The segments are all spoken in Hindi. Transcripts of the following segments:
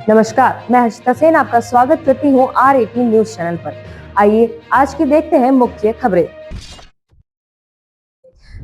नमस्कार, मैं हर्षिता सेन आपका स्वागत करती हूँ R18 न्यूज चैनल पर। आइए आज की देखते हैं मुख्य खबरें।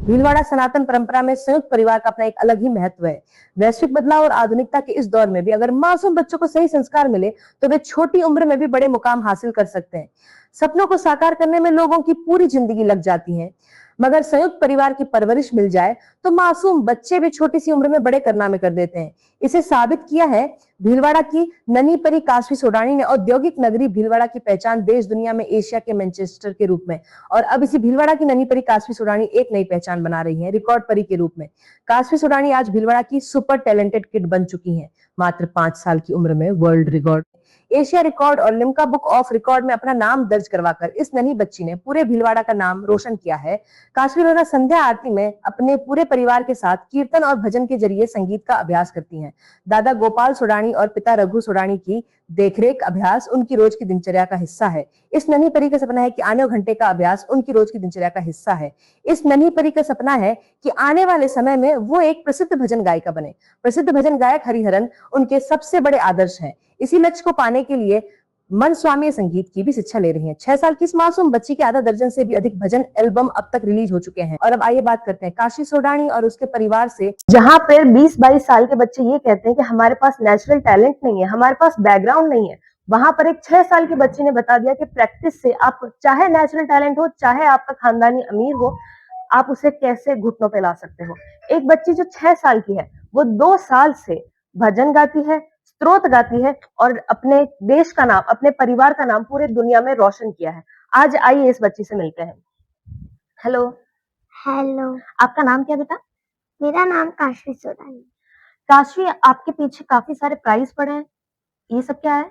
भीलवाड़ा सनातन परंपरा में संयुक्त परिवार का अपना एक अलग ही महत्व है। वैश्विक बदलाव और आधुनिकता के इस दौर में भी अगर मासूम बच्चों को सही संस्कार मिले तो वे छोटी उम्र में भी बड़े मुकाम हासिल कर सकते हैं। सपनों को साकार करने में लोगों की पूरी जिंदगी लग जाती है, मगर संयुक्त परिवार की परवरिश मिल जाए तो मासूम बच्चे भी छोटी सी उम्र में बड़े कारनामे कर देते हैं। इसे साबित किया है भीलवाड़ा की ननी परी काशवी सोडानी ने। औद्योगिक नगरी भीलवाड़ा की पहचान देश दुनिया में एशिया के मैनचेस्टर के रूप में, और अब इसी भीलवाड़ा की ननी परी काशवी सोडानी एक नई पहचान बना रही है, रिकॉर्ड परी के रूप में। काशवी सोडानी आज भीलवाड़ा की सुपर टैलेंटेड किड बन चुकी हैं। मात्र 5 साल की उम्र में वर्ल्ड रिकॉर्ड, एशिया रिकॉर्ड और लिम्का बुक ऑफ रिकॉर्ड में अपना नाम दर्ज करवाकर इस नन्ही बच्ची ने पूरे भीलवाड़ा का नाम रोशन किया है। काशवी रोजा संध्या आरती में अपने पूरे परिवार के साथ कीर्तन और भजन के जरिए संगीत का अभ्यास करती हैं। दादा गोपाल सोडानी और पिता रघु सोडानी की देखरेख अभ्यास उनकी रोज की दिनचर्या का हिस्सा है। इस नन्ही परी का सपना है कि आने घंटे का अभ्यास उनकी रोज की दिनचर्या का हिस्सा है। इस नन्ही परी का सपना है कि आने वाले समय में वो एक प्रसिद्ध भजन गायिका बने। प्रसिद्ध भजन गायक हरिहरन उनके सबसे बड़े आदर्श हैं। इसी लक्ष्य को पाने के लिए मन स्वामी संगीत की भी शिक्षा ले रही हैं। 6 साल की इस मासूम बच्ची के आधा दर्जन से भी अधिक भजन एल्बम अब तक रिलीज हो चुके हैं। और अब आइए बात करते हैं काशी सोडानी और उसके परिवार से, जहां पर 20-22 साल के बच्चे ये कहते हैं कि हमारे पास नेचुरल टैलेंट नहीं है, हमारे पास बैकग्राउंड नहीं है। वहां पर एक 6 साल के बच्चे ने बता दिया कि प्रैक्टिस से आप चाहे नेचुरल टैलेंट हो, चाहे आपका खानदानी अमीर हो, आप उसे कैसे घुटनों पे ला सकते हो। एक बच्ची जो 6 साल की है वो 2 साल से भजन गाती है, स्तोत्र गाती है और अपने देश का नाम, अपने परिवार का नाम पूरे दुनिया में रोशन किया है। आज आइए इस बच्ची से मिलते हैं। हेलो। हेलो। आपका नाम क्या बेटा? मेरा नाम काशवी सोडानी। काशवी, आपके पीछे काफी सारे प्राइज पड़े हैं, ये सब क्या है?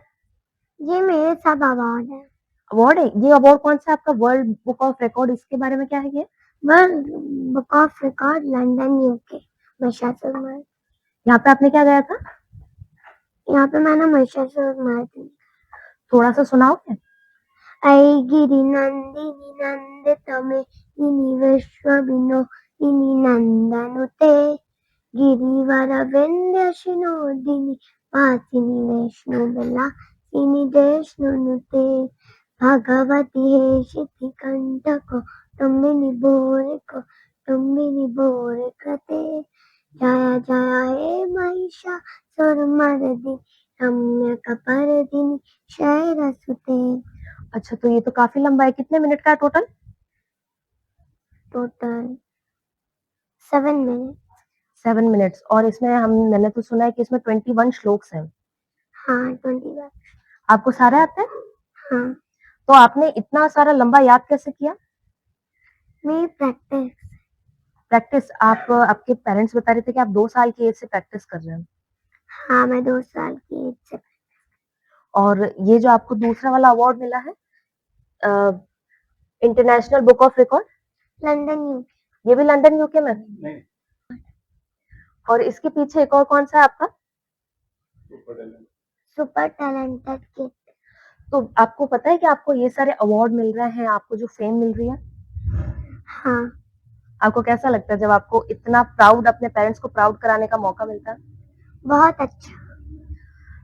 ये मेरे सब अवार्ड है। अवार्ड है? ये अवार्ड कौन सा है आपका? वर्ल्ड बुक ऑफ रिकॉर्ड, इसके बारे में क्या है ये? World book of record London UK Mahishasur. यहाँ पे आपने क्या गाया था? यहाँ पे मैंने महिषासुर थी। थोड़ा सा सुनाओगे? ऐ गिरि नंदिनी नंदितमे इनि विश्व विनोदिनी नंदनुते गिरिवर विंध्य शिनोदिनी वासिनी वैष्णो विलासिनी देशनुते भगवती हे शिति कंटको तुम्बिनी बोरिको तुम्बिनी बोरिकते जया जया हे महिषासुरमर्दिनी रम्यक परदिनी शैरसुते। अच्छा, तो ये तो काफी लंबा है। कितने मिनट का है टोटल? Total 7 minute. 7 मिनट्स। और इसमें मैंने तो सुना है कि इसमें 21 श्लोक्स हैं। हाँ 21। आपको सारे आते हैं? हाँ। तो आपने इतना सारा लंबा याद कैसे किया? मेरी प्रैक्टिस। प्रैक्टिस? आप आपके पेरेंट्स बता रहे थे कि आप 2 साल की एज से प्रैक्टिस कर रहे हैं। हाँ मैं 2 साल की एज से। और ये जो आपको दूसरा वाला अवार्ड मिला है, international book of record, London UK. ये भी लंदन यूके में? नहीं। और इसके पीछे एक और कौन सा है आपका? Super talented kid. तो आपको पता है कि आपको ये सारे अवार्ड मिल रहे हैं, आपको जो फेम मिल रही है? हाँ। आपको कैसा लगता है जब आपको इतना प्राउड, अपने पेरेंट्स को प्राउड कराने का मौका मिलता है? बहुत अच्छा।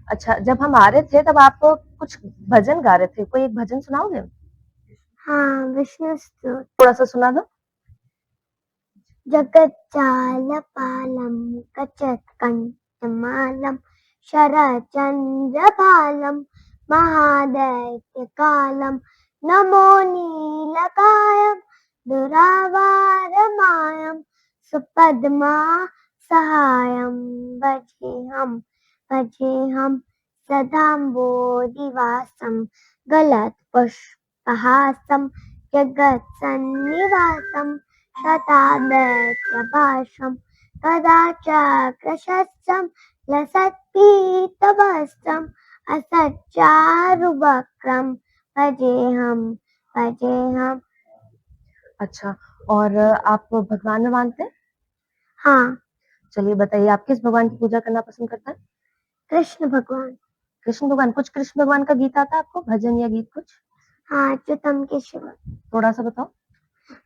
अच्छा, जब हम आ रहे थे तब आप कुछ भजन गा रहे थे, कोई एक भजन सुनाओगे? हाँ विष्णु स्तोत्र। थोड़ा सा सुना दो। जगज्जालपालं कचत्कण्ठमालं शरचन्द्रभालं महादैत्यकालं नमो नीलकायं दुरावारमायं सुपद्मा सहायं भजेऽहं सदाम्बोधिवासं गलत्पुष्पहासं जगत्सन्निवासं शतादैत्यभाषं तदा चक्रशस्त्रं लसत्पीतवस्त्रम् असच्चारुवक्त्रं भजेऽहं। अच्छा, और आप भगवान में मानते हैं? हाँ। चलिए बताइए, आप किस भगवान की पूजा करना पसंद करते हैं? कृष्ण भगवान। कृष्ण भगवान। कुछ कृष्ण भगवान का गीत आता है आपको, भजन या गीत कुछ? हाँ अच्युतम के शिवम। थोड़ा सा बताओ।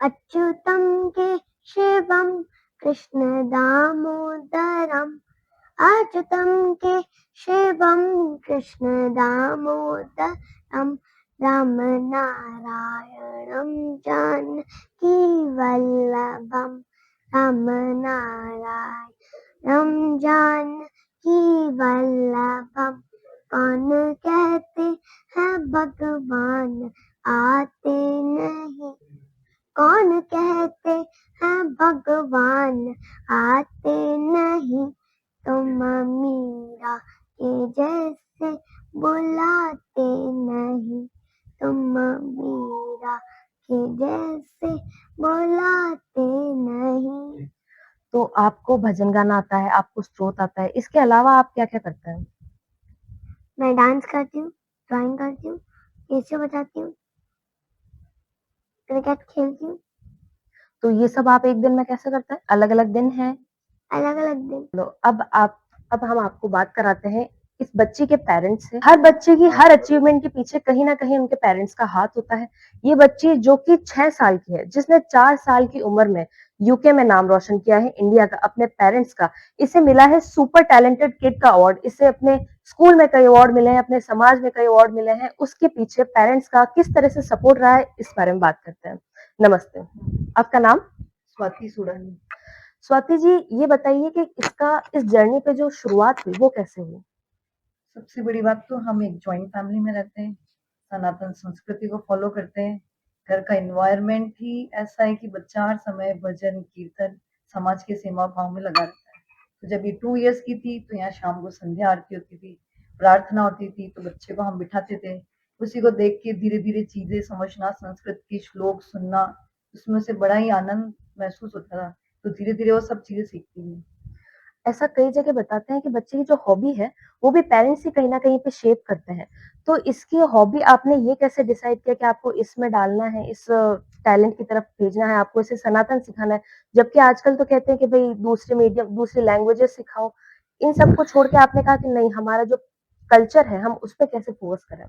अच्युतम के शिवम कृष्ण दामोदरम अच्युतं केशवं कृष्ण दामोदरं रामनारायणं जानकी वल्लभं रामनारायणं जानकी वल्लभं कौन कहते हैं भगवान आते नहीं, कौन कहते हैं भगवान आते नहीं, तुम मीरा के जैसे बुलाते नहीं, तुम मीरा के जैसे बुलाते नहीं। तो आपको भजन गाना आता है, आपको स्त्रोत आता है, इसके अलावा आप क्या-क्या करते हैं? मैं डांस करती हूँ, ड्राइंग करती हूँ, कैसे बजाती हूँ, क्रिकेट खेलती हूँ। तो ये सब आप एक दिन में कैसे करते हैं? अलग-अलग दिन हैं? अलग-अलग दिन। लो अब हम आपको बात कराते हैं इस बच्ची के पेरेंट्स से। हर बच्चे की हर अचीवमेंट के पीछे कहीं न कहीं उनके पेरेंट्स का हाथ होता है। ये बच्ची जो कि 6 साल की है, जिसने 4 साल की उम्र में यूके में नाम रोशन किया है इंडिया का, अपने पेरेंट्स का। इसे मिला है सुपर टैलेंटेड किड का अवार्ड। इसे अपने स्कूल में कई अवार्ड मिले हैं, अपने समाज में कई अवार्ड मिले हैं। उसके पीछे पेरेंट्स का किस तरह से सपोर्ट रहा है, इस बारे में बात करते हैं। नमस्ते, आपका नाम? स्वाति सुडानी। स्वाति जी, ये बताइए कि इस जर्नी पे जो शुरुआत हुई वो कैसे हुई? सबसे बड़ी बात तो हम एक जॉइंट फैमिली में रहते हैं, सनातन संस्कृति को फॉलो करते हैं। घर का एनवायरनमेंट ही ऐसा है कि बच्चा हर समय भजन, कीर्तन, समाज के सेवा भाव में लगा रहता है। तो जब ये 2 इयर्स की थी तो यहाँ शाम को संध्या आरती होती थी, प्रार्थना होती थी, तो बच्चे को हम बिठाते थे। उसी को देख के धीरे-धीरे चीज़ें समझना, संस्कृत के श्लोक सुनना, उसमें उसे बड़ा ही आनंद महसूस होता था। तो धीरे-धीरे वो सब चीज़ें सीखती गई। ऐसा कई जगह बताते हैं कि बच्चे की जो हॉबी है, वो भी पेरेंट्स ही कहीं न कहीं पे शेप करते हैं। तो इसकी हॉबी आपने ये कैसे डिसाइड किया कि आपको इसमें डालना है, इस टैलेंट की तरफ भेजना है, आपको इसे सनातन सिखाना है? जबकि आजकल तो कहते हैं कि भई दूसरे मीडियम, दूसरी लैंग्वेजेस सिखाओ। इन सबको छोड़ के आपने कहा कि नहीं, हमारा जो कल्चर है, हम उस पे कैसे फोकस करें?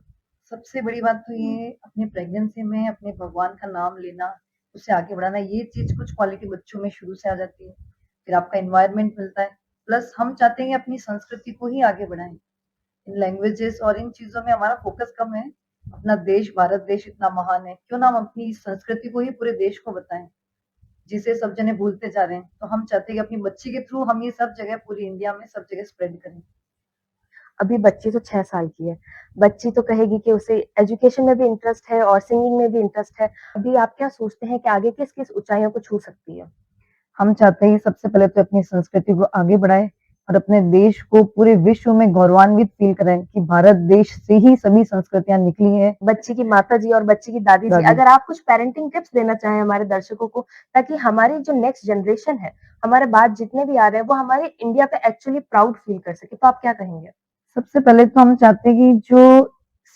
सबसे बड़ी बात तो ये अपनी प्रेगनेंसी में अपने भगवान का नाम लेना, उसे आगे बढ़ाना, ये चीज़ कुछ क्वालिटी बच्चों में शुरू से आ जाती है। फिर आपका एनवायरनमेंट मिलता है, प्लस हम चाहते हैं कि अपनी संस्कृति को ही आगे बढ़ाएँ। इन लैंग्वेजेस और इन चीज़ों में हमारा फ़ोकस कम है। अपना देश, भारत देश इतना महान है, क्यों ना हम अपनी इस संस्कृति को ही पूरे देश को बताएँ, जिसे सब जने भूलते जा रहे हैं। तो हम चाहते हैं कि अपनी बच्ची के थ्रू हम ये सब जगह पूरी इंडिया में सब जगह स्प्रेड करें। अभी बच्ची तो 6 साल की है। बच्ची तो कहेगी कि उसे एजुकेशन में भी इंटरेस्ट है और सिंगिंग में भी इंटरेस्ट है। अभी आप क्या सोचते हैं कि आगे किस-किस ऊँचाइयों को छू सकती है? हम चाहते हैं सबसे पहले तो अपनी संस्कृति को आगे बढ़ाएँ और अपने देश को पूरे विश्व में गौरवान्वित फ़ील कराएँ कि भारत देश से ही सभी संस्कृतियाँ निकली हैं। बच्ची की माताजी और बच्ची की दादी जी, अगर आप कुछ पेरेंटिंग टिप्स देना चाहें हमारे दर्शकों को, ताकि हमारी जो नेक्स्ट जनरेशन है, हमारे बाद जितने भी आ रहे हैं, वो हमारे इंडिया पे एक्चुअली प्राउड फील कर सके, तो आप क्या कहेंगे? सबसे पहले तो हम चाहते हैं कि जो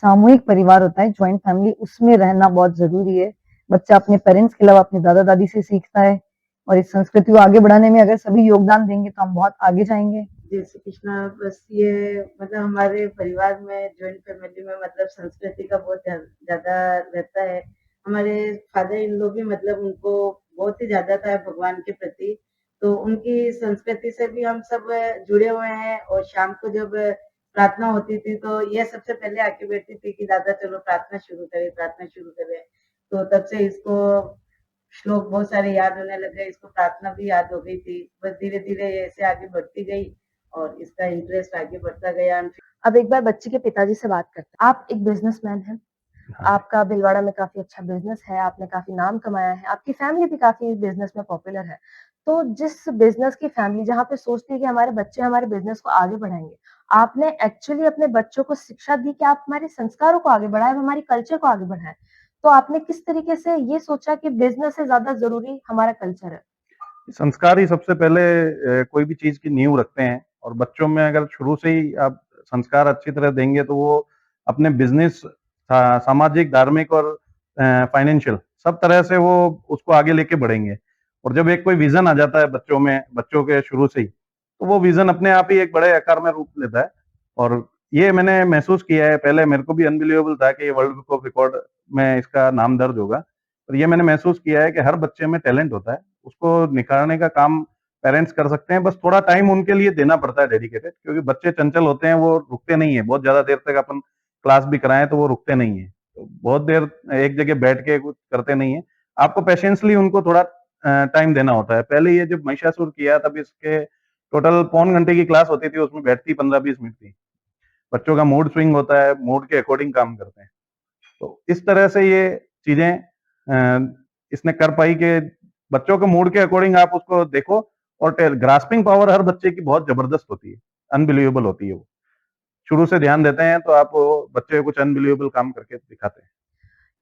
सामूहिक परिवार होता है, जॉइंट फैमिली, उसमें रहना बहुत ज़रूरी है। बच्चा अपने पेरेंट्स के अलावा अपने दादा-दादी से सीखता है और इस संस्कृति को आगे बढ़ाने में अगर सभी योगदान देंगे तो हम बहुत आगे जाएँगे। जय श्री कृष्णा। बस ये मतलब हमारे परिवार में जॉइंट फैमिली में मतलब संस्कृति का बहुत ज़्यादा रहता है। हमारे फादर इन लॉ भी मतलब उनको बहुत ही ज़्यादा था भगवान के प्रति, तो उनकी संस्कृति से भी हम सब जुड़े हुए हैं और शाम को जब प्रार्थना होती थी तो ये सबसे पहले आके बैठती थी कि दादा चलो प्रार्थना शुरू करें। तो तब से इसको श्लोक बहुत सारे याद होने लग गए, इसको प्रार्थना भी याद हो गई थी। बस धीरे-धीरे ऐसे आगे बढ़ती गई और इसका इंटरेस्ट आगे बढ़ता गया। अब एक बार बच्ची के पिताजी से बात करते हैं। आप एक बिज़नेसमैन हैं, आपका भीलवाड़ा में काफ़ी अच्छा बिज़नेस है, आपने काफ़ी नाम कमाया है, आपकी फैमिली भी काफ़ी बिज़नेस में पॉपुलर है। तो जिस बिज़नेस की फैमिली जहाँ पे सोचती है कि हमारे बच्चे हमारे बिज़नेस को आगे बढ़ाएँगे, आपने एक्चुअली अपने बच्चों को शिक्षा दी कि आप हमारे संस्कारों को आगे बढ़ाएँ, हमारी कल्चर को आगे बढ़ाएँ। तो आपने किस तरीके से ये सोचा कि बिज़नेस से ज़्यादा ज़रूरी हमारा कल्चर है? संस्कार ही सबसे पहले कोई भी चीज़ की नींव रखते हैं और बच्चों में अगर शुरू से ही आप संस्कार अच्छी तरह देंगे तो वो अपने बिज़नेस, सामाजिक, धार्मिक और फाइनेंशियल सब तरह से वो उसको आगे लेके बढ़ेंगे। और जब एक कोई विज़न आ जाता है बच्चों में, बच्चों के शुरू से ही, तो वो विज़न अपने आप ही एक बड़े आकार में रूप लेता है। और ये मैंने महसूस किया है, पहले मेरे को भी अनबिलीवेबल था कि ये वर्ल्ड बुक ऑफ रिकॉर्ड में इसका नाम दर्ज होगा। पर ये मैंने महसूस किया है कि हर बच्चे में टैलेंट होता है, उसको निखारने का काम पेरेंट्स कर सकते हैं, बस थोड़ा टाइम उनके लिए देना पड़ता है डेडिकेटेड, क्योंकि बच्चे चंचल होते हैं, वो रुकते नहीं है, बहुत ज्यादा देर तक अपन क्लास भी कराएं तो वो रुकते नहीं है, तो बहुत देर एक जगह बैठ के कुछ करते नहीं है। आपको पेशेंसली उनको थोड़ा टाइम देना होता है। पहले ये जब महिषासुर किया तब इसके टोटल पौन घंटे की क्लास होती थी, उसमें बैठती 15-20 मिनट थी। बच्चों का मूड स्विंग होता है, मूड के अकॉर्डिंग काम करते हैं। तो इस तरह से ये चीजें इसने कर पाई कि बच्चों के मूड के अकॉर्डिंग आप उसको देखो, और ग्रास्पिंग पावर हर बच्चे की बहुत जबरदस्त होती है, अनबिलीवेबल होती है वो। शुरू से ध्यान देते हैं तो आप वो बच्चे को कुछ अनबिलीवेबल काम करके दिखाते हैं।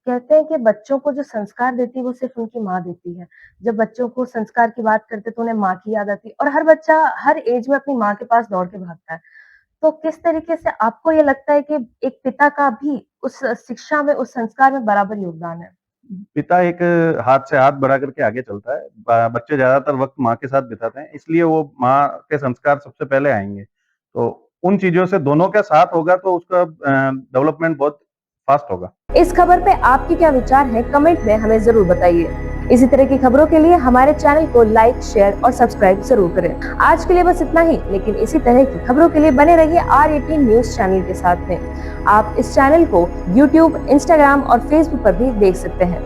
कहते हैं कि बच्चों को जो संस्कार देती है वो सिर्फ उनकी माँ देती है। जब बच्चों को संस्कार की बात करते हैं तो उन्हें माँ की याद आती है, और हर बच्चा हर एज में अपनी माँ के पास दौड़ के भागता है। तो किस तरीके से आपको ये लगता है कि एक पिता का भी उस शिक्षा में, उस संस्कार में बराबर योगदान है? पिता एक हाथ से हाथ बढ़ा करके आगे चलता है। बच्चे ज्यादातर वक्त माँ के साथ बिताते हैं, इसलिए वो माँ के संस्कार सबसे पहले आएंगे। तो उन चीजों से दोनों का साथ होगा तो उसका डेवलपमेंट बहुत फास्ट होगा। इस खबर पे आपके क्या विचार हैं? कमेंट में हमें जरूर बताइए। इसी तरह की खबरों के लिए हमारे चैनल को लाइक, शेयर और सब्सक्राइब जरूर करें। आज के लिए बस इतना ही, लेकिन इसी तरह की खबरों के लिए बने रहिए R18 न्यूज चैनल के साथ में। आप इस चैनल को YouTube, Instagram और Facebook पर भी देख सकते हैं।